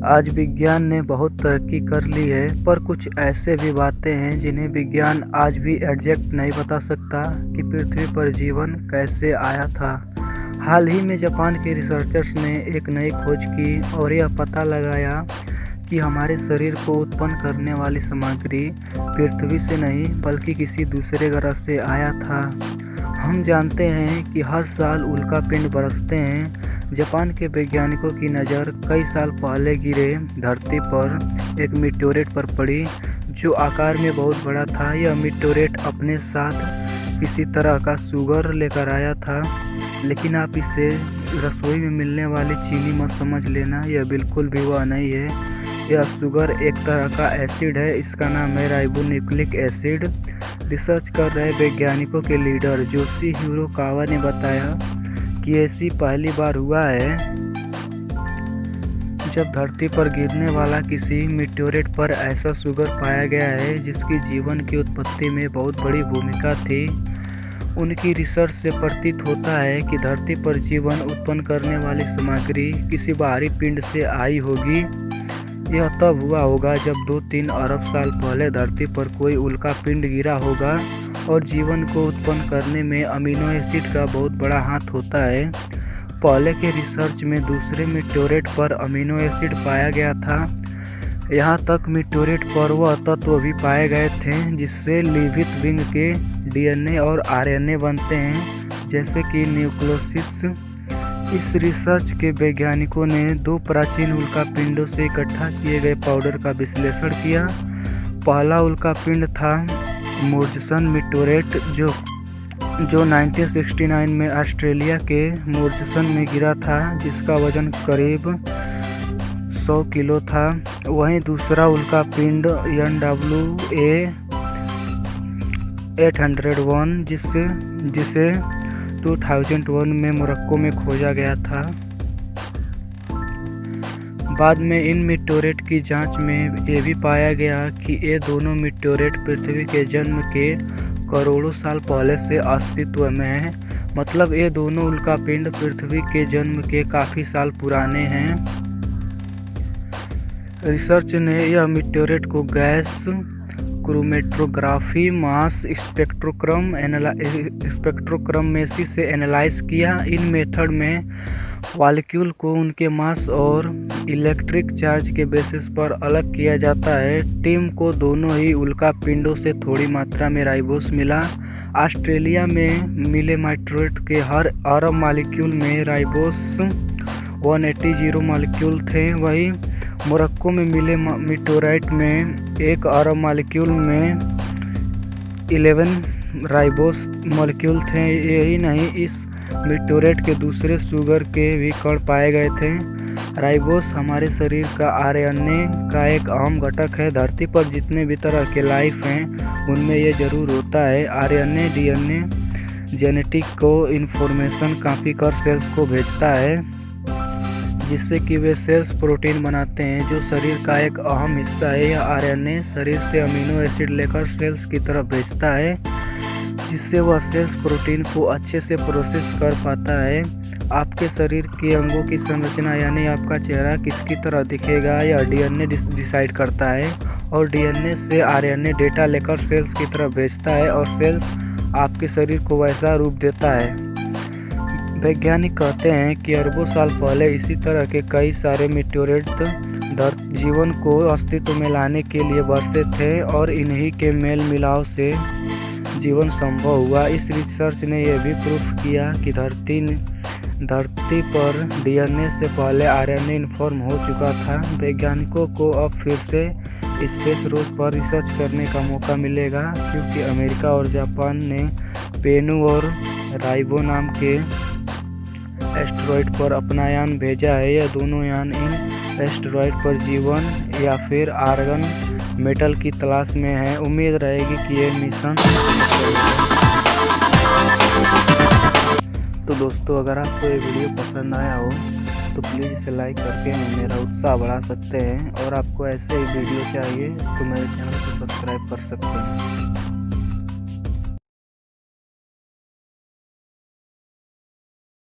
आज विज्ञान ने बहुत तरक्की कर ली है, पर कुछ ऐसे भी बातें हैं जिन्हें विज्ञान आज भी एग्जैक्ट नहीं बता सकता कि पृथ्वी पर जीवन कैसे आया था। हाल ही में जापान के रिसर्चर्स ने एक नई खोज की और यह पता लगाया कि हमारे शरीर को उत्पन्न करने वाली सामग्री पृथ्वी से नहीं बल्कि किसी दूसरे ग्रह से आया था। हम जानते हैं कि हर साल उल्कापिंड बरसते हैं। जापान के वैज्ञानिकों की नज़र कई साल पहले गिरे धरती पर एक मीटेओराइट पर पड़ी, जो आकार में बहुत बड़ा था। यह मीटेओराइट अपने साथ किसी तरह का शुगर लेकर आया था, लेकिन आप इसे रसोई में मिलने वाली चीनी मत समझ लेना, यह बिल्कुल भी वह नहीं है। यह शुगर एक तरह का एसिड है, इसका नाम है राइबोन्यूक्लिक एसिड। रिसर्च कर रहे वैज्ञानिकों के लीडर जोशी हिरोकावा ने बताया कि ऐसी पहली बार हुआ है जब धरती पर गिरने वाला किसी मीटेओराइट पर ऐसा शुगर पाया गया है जिसकी जीवन की उत्पत्ति में बहुत बड़ी भूमिका थी। उनकी रिसर्च से प्रतीत होता है कि धरती पर जीवन उत्पन्न करने वाली सामग्री किसी बाहरी पिंड से आई होगी। यह तब हुआ होगा जब 2-3 अरब साल पहले धरती पर कोई उल्का पिंड गिरा होगा, और जीवन को उत्पन्न करने में अमीनो एसिड का बहुत बड़ा हाथ होता है। पहले के रिसर्च में दूसरे मीटेओराइट पर अमीनो एसिड पाया गया था। यहाँ तक मीटेओराइट पर वह तत्व भी पाए गए थे जिससे लिवित विंग के डीएनए और आरएनए बनते हैं, जैसे कि न्यूक्लियोसिस। इस रिसर्च के वैज्ञानिकों ने 2 प्राचीन उल्कापिंडों से इकट्ठा किए गए पाउडर का विश्लेषण किया। पहला उल्कापिंड था मूर्जसन मीटेओराइट, जो 1969 में ऑस्ट्रेलिया के मूर्जसन में गिरा था, जिसका वजन करीब 100 किलो था। वहीं दूसरा उल्कापिंड NWA 801 जिसे 2001 में मोरक्को में खोजा गया था। बाद में इन मीटेओराइट की जांच में ये भी पाया गया कि ये दोनों मीटेओराइट पृथ्वी के जन्म के करोड़ों साल पहले से अस्तित्व में हैं। मतलब ये दोनों उल्कापिंड पृथ्वी के जन्म के काफ़ी साल पुराने हैं। रिसर्च ने यह मीटेओराइट को गैस क्रोमेटोग्राफी, मास स्पेक्ट्रोक्रमेसी से एनालाइज किया। इन मेथड में मॉलिक्यूल को उनके मास और इलेक्ट्रिक चार्ज के बेसिस पर अलग किया जाता है। टीम को दोनों ही उल्कापिंडों से थोड़ी मात्रा में राइबोस मिला। ऑस्ट्रेलिया में मिले मीटेओराइट के हर अरब मॉलिक्यूल में राइबोस 180 मॉलिक्यूल थे। वहीं मोरक्को में मिले मीटेओराइट में 1 अरब मॉलिक्यूल में 11 राइबोस मॉलिक्यूल थे। यही नहीं, इस मीटेओराइट के दूसरे शुगर के भी कण पाए गए थे। राइबोस हमारे शरीर का आरएनए का एक अहम घटक है। धरती पर जितने भी तरह के लाइफ हैं उनमें ये जरूर होता है। आरएनए डीएनए जेनेटिक को इन्फॉर्मेशन कॉपी कर सेल्स को भेजता है, जिससे कि वे सेल्स प्रोटीन बनाते हैं, जो शरीर का एक अहम हिस्सा है। यह आरएनए शरीर से अमीनो एसिड लेकर सेल्स की तरफ भेजता है, जिससे वह सेल्स प्रोटीन को अच्छे से प्रोसेस कर पाता है। आपके शरीर के अंगों की संरचना यानी आपका चेहरा किसकी तरह दिखेगा, यह डीएनए डिसाइड करता है, और डीएनए से आरएनए डेटा लेकर सेल्स की तरफ भेजता है, और सेल्स आपके शरीर को वैसा रूप देता है। वैज्ञानिक कहते हैं कि अरबों साल पहले इसी तरह के कई सारे मीटेओराइट जीवन को अस्तित्व में लाने के लिए बरसे थे, और इन्हीं के मेल मिलाव से जीवन संभव हुआ। इस रिसर्च ने यह भी प्रूफ किया कि धरती पर डीएनए से पहले आरएनए इन्फॉर्म हो चुका था। वैज्ञानिकों को अब फिर से स्पेस रोज पर रिसर्च करने का मौका मिलेगा, क्योंकि अमेरिका और जापान ने पेनू और राइबो नाम के एस्टेरॉयड पर अपना यान भेजा है। यह दोनों यान इन एस्टेरॉयड पर जीवन या फिर आर्गन मेटल की तलाश में है। उम्मीद रहेगी कि ये मिशन। तो दोस्तों, अगर आपको ये वीडियो पसंद आया हो तो प्लीज़ इसे लाइक करके मेरा उत्साह बढ़ा सकते हैं, और आपको ऐसे ही वीडियो चाहिए तो मेरे चैनल को सब्सक्राइब कर सकते हैं।